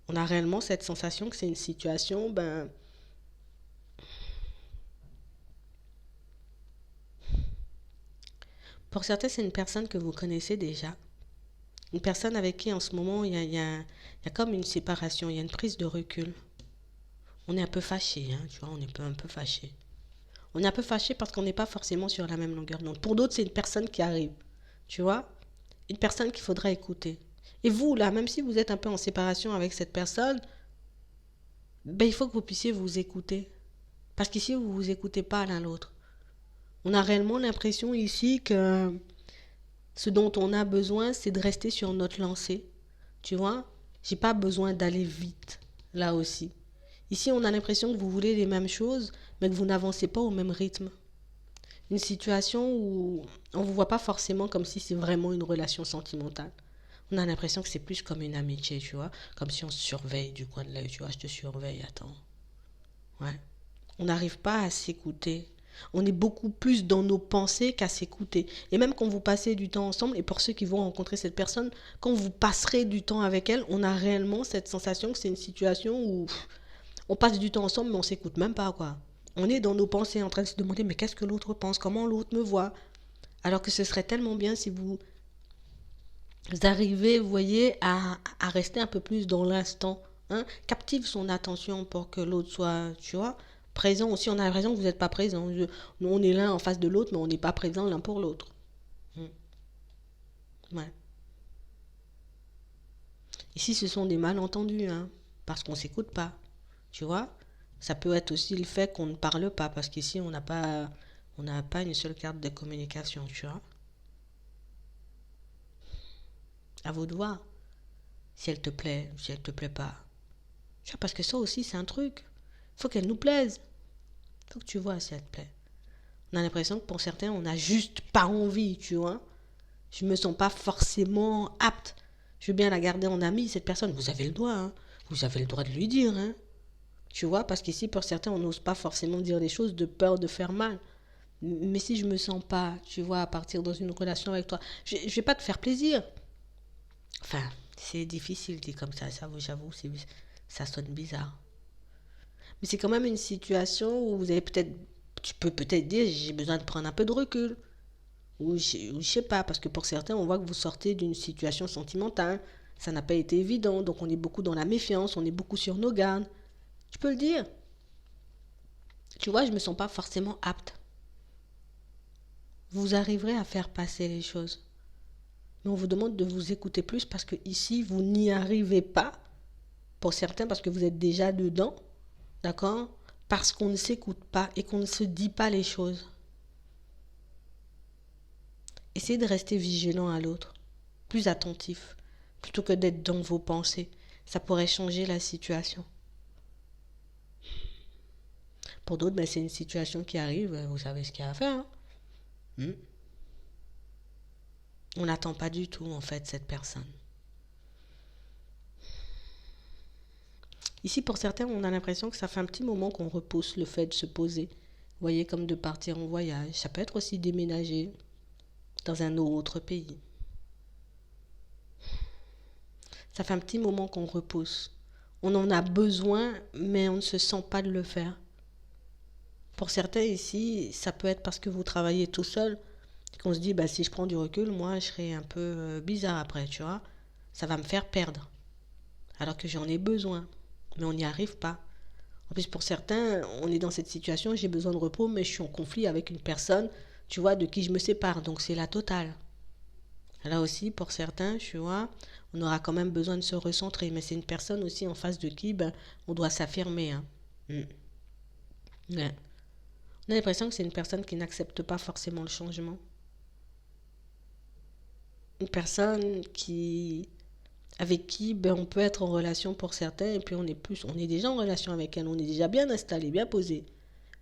On a réellement cette sensation que c'est une situation, ben, pour certains, c'est une personne que vous connaissez déjà. Une personne avec qui en ce moment, il y a comme une séparation, il y a une prise de recul. On est un peu fâché, hein, tu vois, on est un peu fâché. On est un peu fâché parce qu'on n'est pas forcément sur la même longueur d'onde. Pour d'autres, c'est une personne qui arrive, tu vois, une personne qu'il faudra écouter. Et vous, là, même si vous êtes un peu en séparation avec cette personne, ben, il faut que vous puissiez vous écouter. Parce qu'ici, vous ne vous écoutez pas l'un l'autre. On a réellement l'impression ici que ce dont on a besoin, c'est de rester sur notre lancée. Tu vois, j'ai pas besoin d'aller vite, là aussi. Ici, on a l'impression que vous voulez les mêmes choses, mais que vous n'avancez pas au même rythme. Une situation où on ne vous voit pas forcément comme si c'est vraiment une relation sentimentale. On a l'impression que c'est plus comme une amitié, tu vois, comme si on se surveille du coin de l'œil, tu vois, je te surveille, attends. Ouais. On n'arrive pas à s'écouter. On est beaucoup plus dans nos pensées qu'à s'écouter. Et même quand vous passez du temps ensemble, et pour ceux qui vont rencontrer cette personne, quand vous passerez du temps avec elle, on a réellement cette sensation que c'est une situation où on passe du temps ensemble, mais on s'écoute même pas, quoi. On est dans nos pensées en train de se demander, mais qu'est-ce que l'autre pense, comment l'autre me voit. Alors que ce serait tellement bien si vous arrivez, vous voyez, à rester un peu plus dans l'instant. Hein, captive son attention pour que l'autre soit, tu vois, présent aussi. On a l'impression que vous n'êtes pas présent. Nous, on est l'un en face de l'autre, mais on n'est pas présent l'un pour l'autre. Hmm. Ouais. Ici, ce sont des malentendus, hein, parce qu'on ne s'écoute pas. Tu vois, ça peut être aussi le fait qu'on ne parle pas, parce qu'ici, on n'a pas une seule carte de communication, tu vois. À vous de voir si elle te plaît, si elle te plaît pas. Tu vois, parce que ça aussi, c'est un truc. Il faut qu'elle nous plaise. Il faut que tu vois si elle te plaît. On a l'impression que pour certains, on n'a juste pas envie, tu vois. Je me sens pas forcément apte. Je veux bien la garder en amie, cette personne. Vous avez le droit, hein. Vous avez le droit de lui dire, hein. Tu vois, parce qu'ici, pour certains, on n'ose pas forcément dire les choses de peur de faire mal. Mais si je me sens pas, tu vois, à partir dans une relation avec toi, je vais pas te faire plaisir. Enfin, c'est difficile dit comme ça j'avoue, ça sonne bizarre. Mais c'est quand même une situation où vous avez peut-être, tu peux peut-être dire, j'ai besoin de prendre un peu de recul. Ou je sais pas, parce que pour certains, on voit que vous sortez d'une situation sentimentale. Ça n'a pas été évident, donc on est beaucoup dans la méfiance, on est beaucoup sur nos gardes. Tu peux le dire. Tu vois, je me sens pas forcément apte. Vous arriverez à faire passer les choses. Mais on vous demande de vous écouter plus parce que ici, vous n'y arrivez pas. Pour certains, parce que vous êtes déjà dedans. D'accord? Parce qu'on ne s'écoute pas et qu'on ne se dit pas les choses. Essayez de rester vigilant à l'autre, plus attentif, plutôt que d'être dans vos pensées. Ça pourrait changer la situation. Pour d'autres, ben, c'est une situation qui arrive, vous savez ce qu'il y a à faire. Hein. Hmm. On n'attend pas du tout, en fait, cette personne. Ici, pour certains, on a l'impression que ça fait un petit moment qu'on repousse le fait de se poser. Vous voyez, comme de partir en voyage. Ça peut être aussi déménager dans un autre pays. Ça fait un petit moment qu'on repousse. On en a besoin, mais on ne se sent pas de le faire. Pour certains ici, ça peut être parce que vous travaillez tout seul, qu'on se dit, bah, si je prends du recul, moi, je serai un peu bizarre après, tu vois. Ça va me faire perdre. Alors que j'en ai besoin. Mais on n'y arrive pas. En plus, pour certains, on est dans cette situation, j'ai besoin de repos, mais je suis en conflit avec une personne, tu vois, de qui je me sépare. Donc c'est la totale. Là aussi, pour certains, tu vois, on aura quand même besoin de se recentrer. Mais c'est une personne aussi en face de qui, ben, on doit s'affirmer. Hein. Mm. Ouais. On a l'impression que c'est une personne qui n'accepte pas forcément le changement. Une personne avec qui ben, on peut être en relation pour certains, et puis on est déjà en relation avec elle, on est déjà bien installé, bien posé.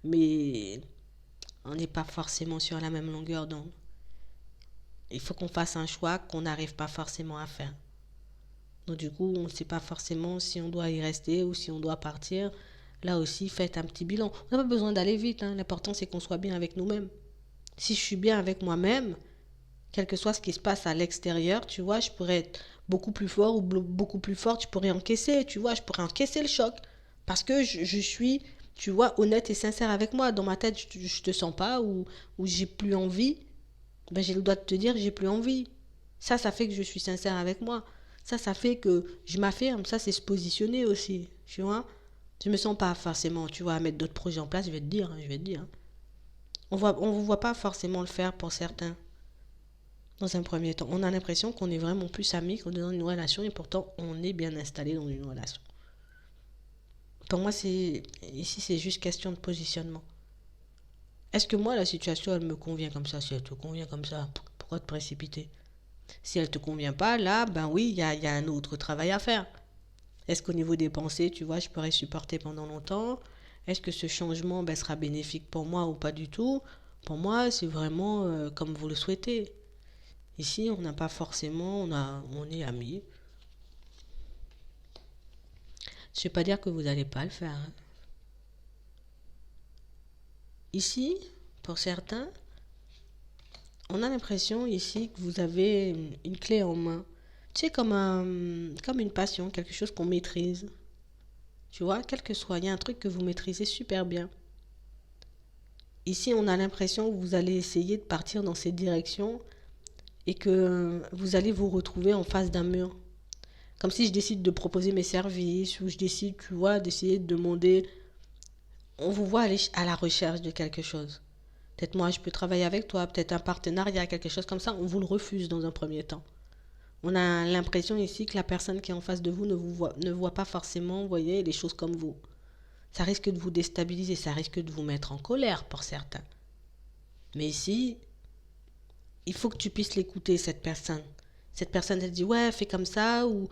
Mais on n'est pas forcément sur la même longueur d'onde. Il faut qu'on fasse un choix qu'on n'arrive pas forcément à faire. Donc du coup, on ne sait pas forcément si on doit y rester ou si on doit partir. Là aussi, faites un petit bilan. On n'a pas besoin d'aller vite. Hein. L'important, c'est qu'on soit bien avec nous-mêmes. Si je suis bien avec moi-même, Quel que soit ce qui se passe à l'extérieur, tu vois, je pourrais être beaucoup plus fort ou beaucoup plus forte, je pourrais encaisser, tu vois, je pourrais encaisser le choc. Parce que je suis, tu vois, honnête et sincère avec moi. Dans ma tête, je te sens pas ou j'ai plus envie. Ben, j'ai le droit de te dire, j'ai plus envie. Ça fait que je suis sincère avec moi. Ça fait que je m'affirme. Ça, c'est se positionner aussi, tu vois. Je me sens pas forcément, tu vois, à mettre d'autres projets en place, je vais te dire, je vais te dire. On vous voit pas forcément le faire pour certains. Dans un premier temps, on a l'impression qu'on est vraiment plus amis qu'on est dans une relation et pourtant on est bien installé dans une relation. Pour moi, ici, c'est juste question de positionnement. Est-ce que moi, la situation, elle me convient comme ça? Si elle te convient comme ça, pourquoi te précipiter? Si elle te convient pas, là, ben oui, il y a un autre travail à faire. Est-ce qu'au niveau des pensées, tu vois, je pourrais supporter pendant longtemps? Est-ce que ce changement ben, sera bénéfique pour moi ou pas du tout? Pour moi, c'est vraiment comme vous le souhaitez. Ici, on n'a pas forcément, on est amis. Je ne vais pas dire que vous n'allez pas le faire, hein. Ici, pour certains, on a l'impression ici que vous avez une clé en main. Tu sais, comme une passion, quelque chose qu'on maîtrise. Tu vois, quel que soit, il y a un truc que vous maîtrisez super bien. Ici, on a l'impression que vous allez essayer de partir dans cette direction et que vous allez vous retrouver en face d'un mur. Comme si je décide de proposer mes services ou je décide, tu vois, d'essayer de demander. On vous voit aller à la recherche de quelque chose. Peut-être moi, je peux travailler avec toi, peut-être un partenariat, quelque chose comme ça. On vous le refuse dans un premier temps. On a l'impression ici que la personne qui est en face de vous ne voit pas forcément, vous voyez, les choses comme vous. Ça risque de vous déstabiliser, ça risque de vous mettre en colère pour certains. Mais ici, il faut que tu puisses l'écouter, cette personne. Cette personne, elle dit, ouais, fais comme ça, ou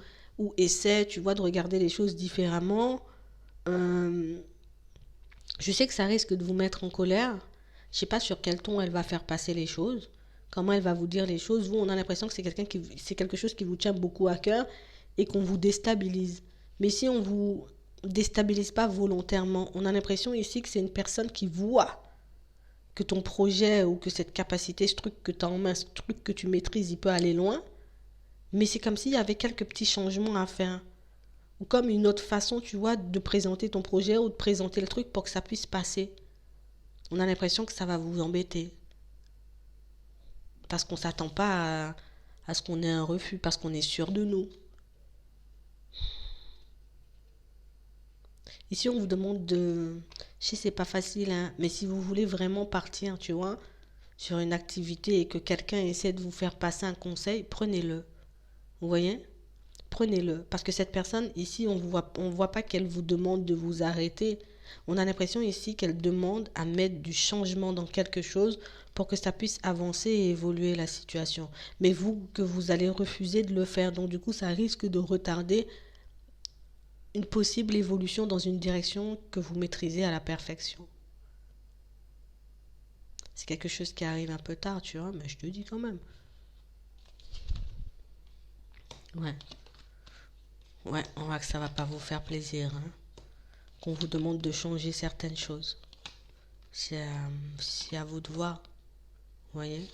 essaie, tu vois, de regarder les choses différemment. Euh, je sais que ça risque de vous mettre en colère. Je sais pas sur quel ton elle va faire passer les choses. Comment elle va vous dire les choses. Vous, on a l'impression que c'est quelque chose qui vous tient beaucoup à cœur et qu'on vous déstabilise. Mais si on vous déstabilise pas volontairement, on a l'impression ici que c'est une personne qui voit que ton projet ou que cette capacité, ce truc que tu as en main, ce truc que tu maîtrises, il peut aller loin. Mais c'est comme s'il y avait quelques petits changements à faire. Ou comme une autre façon, tu vois, de présenter ton projet ou de présenter le truc pour que ça puisse passer. On a l'impression que ça va vous embêter. Parce qu'on ne s'attend pas à ce qu'on ait un refus, parce qu'on est sûr de nous. Ici, on vous demande de... Je sais, c'est pas facile, hein, mais si vous voulez vraiment partir, tu vois, sur une activité et que quelqu'un essaie de vous faire passer un conseil, prenez-le. Vous voyez? Prenez-le. Parce que cette personne, ici, on voit pas qu'elle vous demande de vous arrêter. On a l'impression ici qu'elle demande à mettre du changement dans quelque chose pour que ça puisse avancer et évoluer la situation. Mais vous, que vous allez refuser de le faire. Donc, du coup, ça risque de retarder une possible évolution dans une direction que vous maîtrisez à la perfection. C'est quelque chose qui arrive un peu tard, tu vois, mais je te dis quand même. Ouais, ouais, on voit que ça va pas vous faire plaisir, hein. Qu'on vous demande de changer certaines choses. C'est à vous de voir, vous voyez.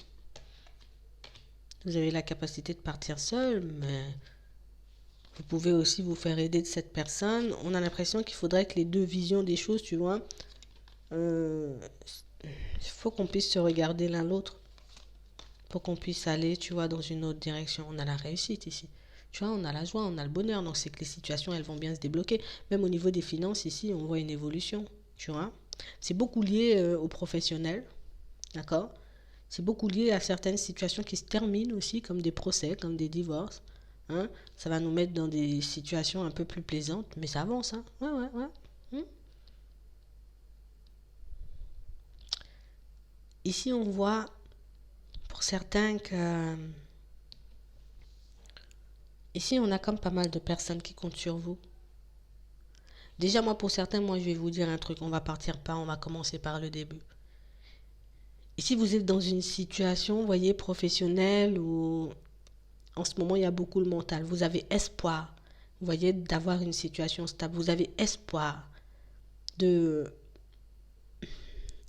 Vous avez la capacité de partir seul, mais vous pouvez aussi vous faire aider de cette personne. On a l'impression qu'il faudrait que les deux visions des choses, tu vois, il faut qu'on puisse se regarder l'un l'autre pour qu'on puisse aller, tu vois, dans une autre direction. On a la réussite ici. Tu vois, on a la joie, on a le bonheur. Donc, c'est que les situations, elles vont bien se débloquer. Même au niveau des finances, ici, on voit une évolution, tu vois. C'est beaucoup lié aux professionnels, d'accord? C'est beaucoup lié à certaines situations qui se terminent aussi, comme des procès, comme des divorces, hein. Ça va nous mettre dans des situations un peu plus plaisantes, mais ça avance, hein. Ouais, ouais, ouais. Hmm. Ici, on voit pour certains que... Ici, on a comme pas mal de personnes qui comptent sur vous. Déjà, moi, pour certains, moi, je vais vous dire un truc. On va partir par, on va commencer par le début. Ici, vous êtes dans une situation, vous voyez, professionnelle où en ce moment, il y a beaucoup le mental. Vous avez espoir, vous voyez, d'avoir une situation stable. Vous avez espoir de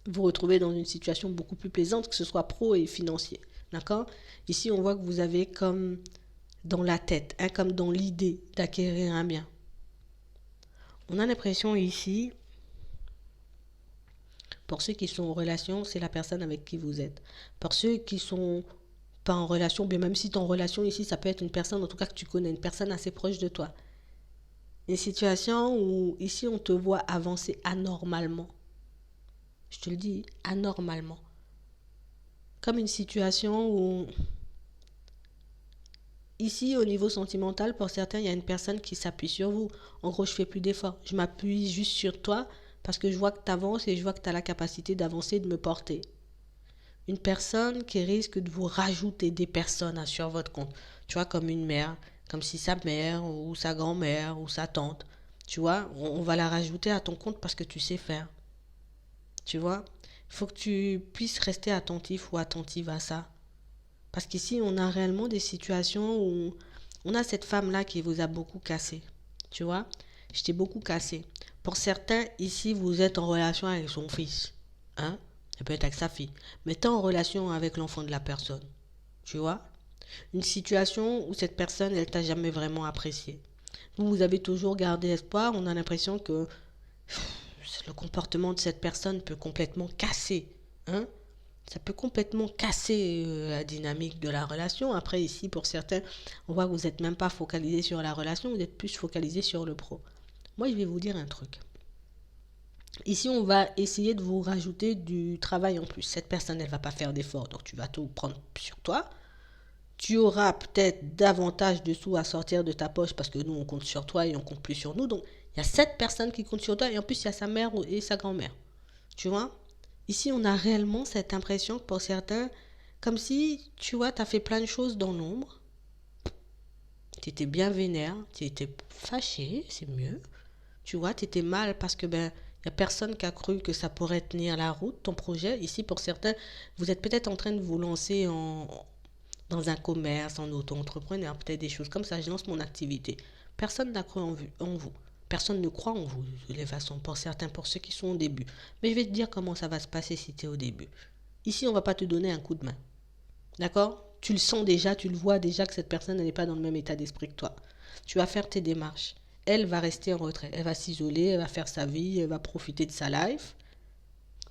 vous retrouver dans une situation beaucoup plus plaisante, que ce soit pro et financier. D'accord? Ici, on voit que vous avez comme dans la tête, hein, comme dans l'idée d'acquérir un bien. On a l'impression ici, pour ceux qui sont en relation, c'est la personne avec qui vous êtes. Pour ceux qui sont pas en relation, bien même si tu es en relation ici, ça peut être une personne en tout cas que tu connais, une personne assez proche de toi. Une situation où ici on te voit avancer anormalement. Je te le dis, anormalement. Comme une situation où ici, au niveau sentimental, pour certains, il y a une personne qui s'appuie sur vous. En gros, je fais plus d'efforts. Je m'appuie juste sur toi parce que je vois que tu avances et je vois que tu as la capacité d'avancer et de me porter. Une personne qui risque de vous rajouter des personnes sur votre compte. Tu vois, comme une mère, comme si sa mère ou sa grand-mère ou sa tante. Tu vois, on va la rajouter à ton compte parce que tu sais faire. Tu vois, il faut que tu puisses rester attentif ou attentive à ça. Parce qu'ici, on a réellement des situations où on a cette femme-là qui vous a beaucoup cassé. Tu vois, je t'ai beaucoup cassé. Pour certains, ici, vous êtes en relation avec son fils. Hein? Ça peut être avec sa fille. Mais tu es en relation avec l'enfant de la personne. Tu vois? Une situation où cette personne, elle t'a jamais vraiment apprécié. Vous avez toujours gardé espoir. On a l'impression que le comportement de cette personne peut complètement casser. Hein? Ça peut complètement casser la dynamique de la relation. Après, ici, pour certains, on voit que vous n'êtes même pas focalisé sur la relation, vous êtes plus focalisé sur le pro. Moi, je vais vous dire un truc. Ici, on va essayer de vous rajouter du travail en plus. Cette personne, elle ne va pas faire d'efforts, donc tu vas tout prendre sur toi. Tu auras peut-être davantage de sous à sortir de ta poche parce que nous, on compte sur toi et on compte plus sur nous. Donc, il y a cette personne qui compte sur toi et en plus, il y a sa mère et sa grand-mère. Tu vois? Ici, on a réellement cette impression que pour certains, comme si, tu vois, tu as fait plein de choses dans l'ombre. Tu étais bien vénère, tu étais fâché, c'est mieux. Tu vois, tu étais mal parce que, ben, il n'y a personne qui a cru que ça pourrait tenir la route, ton projet. Ici, pour certains, vous êtes peut-être en train de vous lancer dans un commerce, en auto-entrepreneur, peut-être des choses comme ça. Je lance mon activité. Personne n'a cru en vous. Personne ne croit en vous, de toutes les façons, pour certains, pour ceux qui sont au début. Mais je vais te dire comment ça va se passer si tu es au début. Ici, on ne va pas te donner un coup de main. D'accord? Tu le sens déjà, tu le vois déjà que cette personne n'est pas dans le même état d'esprit que toi. Tu vas faire tes démarches. Elle va rester en retrait. Elle va s'isoler, elle va faire sa vie, elle va profiter de sa life.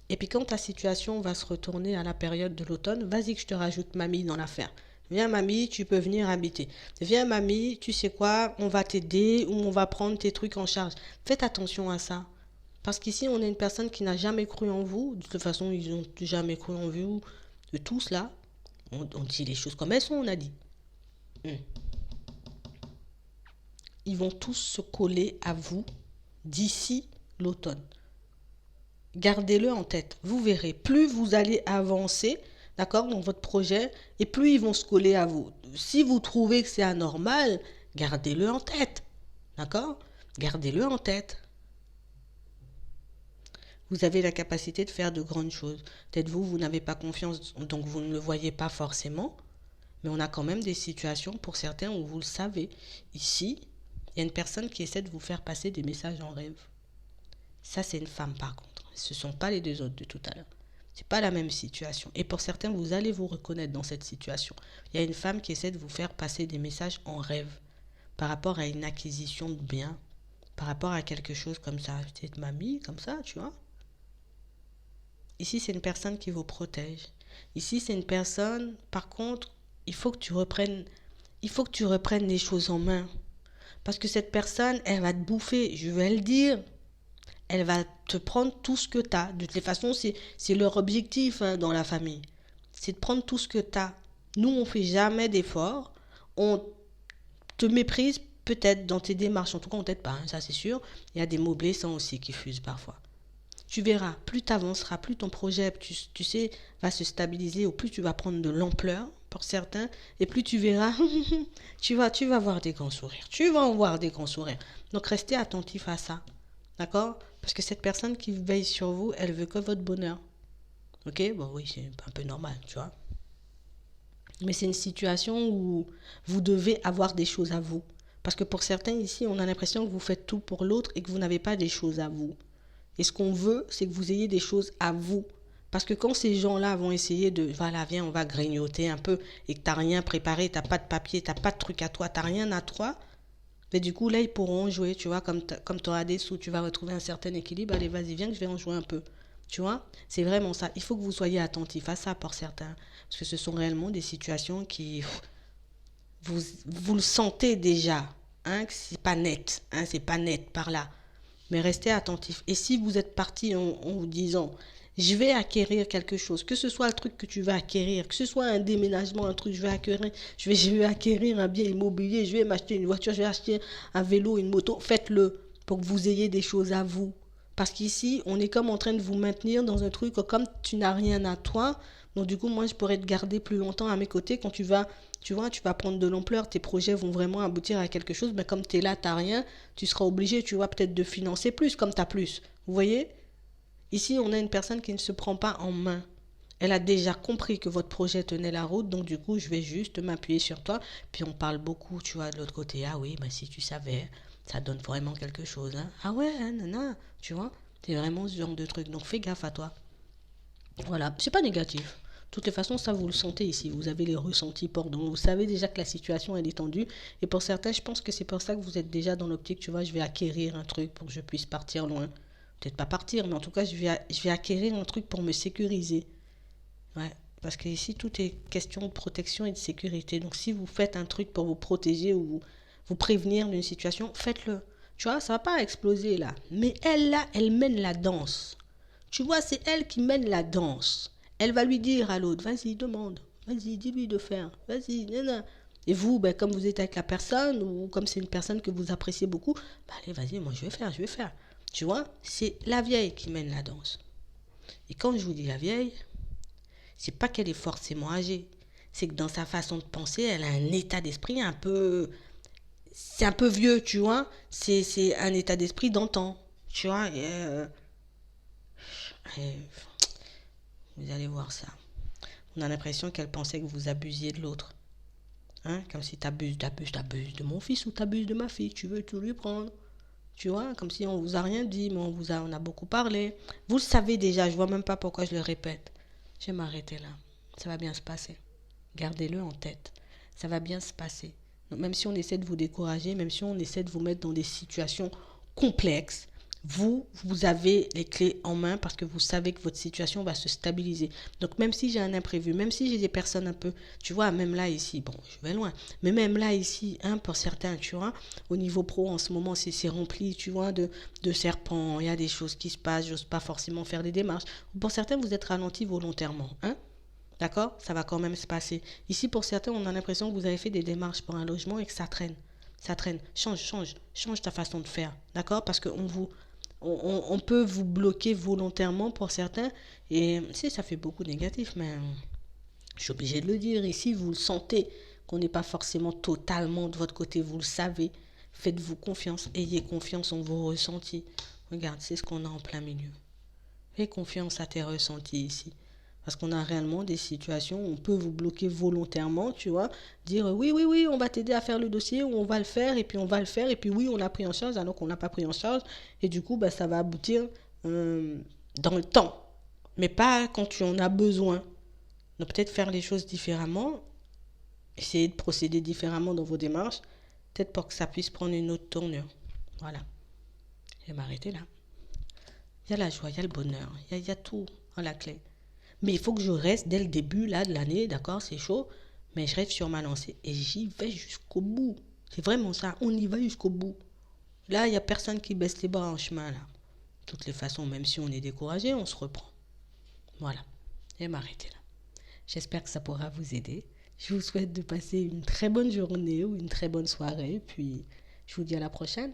Et puis quand ta situation va se retourner à la période de l'automne, vas-y que je te rajoute mamie dans l'affaire. Viens mamie, tu peux venir habiter. Viens mamie, tu sais quoi, on va t'aider ou on va prendre tes trucs en charge. Faites attention à ça. Parce qu'ici, on est une personne qui n'a jamais cru en vous. De toute façon, ils n'ont jamais cru en vous. De tout cela, on dit les choses comme elles sont, on a dit. Ils vont tous se coller à vous d'ici l'automne. Gardez-le en tête. Vous verrez, plus vous allez avancer, d'accord, dans votre projet, et plus ils vont se coller à vous. Si vous trouvez que c'est anormal, gardez-le en tête. D'accord? Gardez-le en tête. Vous avez la capacité de faire de grandes choses. Peut-être vous n'avez pas confiance, donc vous ne le voyez pas forcément. Mais on a quand même des situations pour certains où vous le savez. Ici, il y a une personne qui essaie de vous faire passer des messages en rêve. Ça, c'est une femme par contre. Ce ne sont pas les deux autres de tout à l'heure. Ce n'est pas la même situation. Et pour certains, vous allez vous reconnaître dans cette situation. Il y a une femme qui essaie de vous faire passer des messages en rêve par rapport à une acquisition de biens, par rapport à quelque chose comme ça. Peut-être mamie, comme ça, tu vois. Ici, c'est une personne qui vous protège. Ici, c'est une personne, par contre, il faut que tu reprennes les choses en main. Parce que cette personne, elle va te bouffer, je vais le dire. Elle va te prendre tout ce que tu as. De toute façon, c'est leur objectif dans la famille. C'est de prendre tout ce que tu as. Nous, on ne fait jamais d'efforts. On te méprise peut-être dans tes démarches. En tout cas, on t'aide pas, ça c'est sûr. Il y a des mots blessants aussi qui fusent parfois. Tu verras, plus tu avanceras, plus ton projet, tu sais, va se stabiliser, ou plus tu vas prendre de l'ampleur pour certains, et plus tu verras, tu vas voir des grands sourires. Tu vas en voir des grands sourires. Donc restez attentif à ça. D'accord? Parce que cette personne qui veille sur vous, elle veut que votre bonheur. Ok? Bon oui, c'est un peu normal, tu vois. Mais c'est une situation où vous devez avoir des choses à vous. Parce que pour certains ici, on a l'impression que vous faites tout pour l'autre et que vous n'avez pas des choses à vous. Et ce qu'on veut, c'est que vous ayez des choses à vous. Parce que quand ces gens-là vont essayer de, voilà, viens, on va grignoter un peu, et que tu n'as rien préparé, tu n'as pas de papier, tu n'as pas de truc à toi, tu n'as rien à toi, mais du coup, là, ils pourront jouer, tu vois, comme tu auras des sous, tu vas retrouver un certain équilibre, allez, vas-y, viens que je vais en jouer un peu. Tu vois, c'est vraiment ça. Il faut que vous soyez attentifs à ça pour certains. Parce que ce sont réellement des situations qui, vous le sentez déjà, hein, que c'est pas net, hein, c'est pas net par là. Mais restez attentif. Et si vous êtes parti en vous disant, je vais acquérir quelque chose, que ce soit le truc que tu vas acquérir, que ce soit un déménagement, un truc, je vais acquérir un bien immobilier, je vais m'acheter une voiture, je vais acheter un vélo, une moto, faites-le pour que vous ayez des choses à vous. Parce qu'ici, on est comme en train de vous maintenir dans un truc comme tu n'as rien à toi. Donc du coup, moi, je pourrais te garder plus longtemps à mes côtés quand tu vois, tu vas prendre de l'ampleur, tes projets vont vraiment aboutir à quelque chose. Mais comme tu es là, tu n'as rien, tu seras obligé, tu vois, peut-être de financer plus comme tu as plus. Vous voyez? Ici, on a une personne qui ne se prend pas en main. Elle a déjà compris que votre projet tenait la route, donc du coup, je vais juste m'appuyer sur toi. Puis on parle beaucoup, tu vois, de l'autre côté. Ah oui, bah si tu savais, ça donne vraiment quelque chose. Hein. Ah ouais, hein, nana, tu vois, c'est vraiment ce genre de truc. Donc fais gaffe à toi. Voilà, c'est pas négatif. De toutes les façons, ça vous le sentez ici. Vous avez les ressentis pour donc vous savez déjà que la situation elle est tendue. Et pour certains, je pense que c'est pour ça que vous êtes déjà dans l'optique, tu vois, je vais acquérir un truc pour que je puisse partir loin. Peut-être pas partir, mais en tout cas, je vais acquérir un truc pour me sécuriser. Ouais, parce que ici, tout est question de protection et de sécurité. Donc, si vous faites un truc pour vous protéger ou vous prévenir d'une situation, faites-le. Tu vois, ça va pas exploser là. Mais elle, là, elle mène la danse. Tu vois, c'est elle qui mène la danse. Elle va lui dire à l'autre, vas-y, demande. Vas-y, dis-lui de faire. Vas-y, nana. Et vous, ben, comme vous êtes avec la personne, ou comme c'est une personne que vous appréciez beaucoup, ben, allez, vas-y, moi je vais faire, je vais faire. Tu vois, c'est la vieille qui mène la danse. Et quand je vous dis la vieille, c'est pas qu'elle est forcément âgée. C'est que dans sa façon de penser, elle a un état d'esprit un peu. C'est un peu vieux, tu vois. C'est un état d'esprit d'antan. Tu vois. Et vous allez voir ça. On a l'impression qu'elle pensait que vous abusiez de l'autre. Hein? Comme si t'abuses de mon fils ou t'abuses de ma fille. Tu veux tout lui prendre. Tu vois, comme si on vous a rien dit, mais on a beaucoup parlé. Vous le savez déjà, je vois même pas pourquoi je le répète. Je vais m'arrêter là. Ça va bien se passer. Gardez-le en tête. Ça va bien se passer. Donc, même si on essaie de vous décourager, même si on essaie de vous mettre dans des situations complexes, vous avez les clés en main parce que vous savez que votre situation va se stabiliser. Donc même si j'ai un imprévu, même si j'ai des personnes un peu, tu vois, même là ici, bon, je vais loin, mais même là ici, hein, pour certains, tu vois, au niveau pro en ce moment, c'est rempli, tu vois, de serpents, il y a des choses qui se passent, j'ose pas forcément faire des démarches. Pour certains, vous êtes ralenti volontairement, hein. D'accord? Ça va quand même se passer. Ici, pour certains, on a l'impression que vous avez fait des démarches pour un logement et que ça traîne. Ça traîne. Change ta façon de faire. D'accord? Parce qu'on peut vous bloquer volontairement pour certains. Et si ça fait beaucoup de négatif, mais je suis obligé de le dire. Ici, vous le sentez qu'on n'est pas forcément totalement de votre côté. Vous le savez. Faites-vous confiance. Ayez confiance en vos ressentis. Regarde, c'est ce qu'on a en plein milieu. Fais confiance à tes ressentis ici. Parce qu'on a réellement des situations où on peut vous bloquer volontairement, tu vois, dire oui, oui, oui, on va t'aider à faire le dossier, ou on va le faire, et puis on va le faire, et puis oui, on l'a pris en charge, alors qu'on n'a pas pris en charge, et du coup, bah, ça va aboutir dans le temps, mais pas quand tu en as besoin. Donc peut-être faire les choses différemment, essayer de procéder différemment dans vos démarches, peut-être pour que ça puisse prendre une autre tournure. Voilà, je vais m'arrêter là. Il y a la joie, il y a le bonheur, il y a tout à la clé. Mais il faut que je reste dès le début là, de l'année, d'accord, c'est chaud, mais je reste sur ma lancée et j'y vais jusqu'au bout. C'est vraiment ça, on y va jusqu'au bout. Là, il n'y a personne qui baisse les bras en chemin là. De toutes les façons, même si on est découragé, on se reprend. Voilà, je vais m'arrêter là. J'espère que ça pourra vous aider. Je vous souhaite de passer une très bonne journée ou une très bonne soirée, puis je vous dis à la prochaine.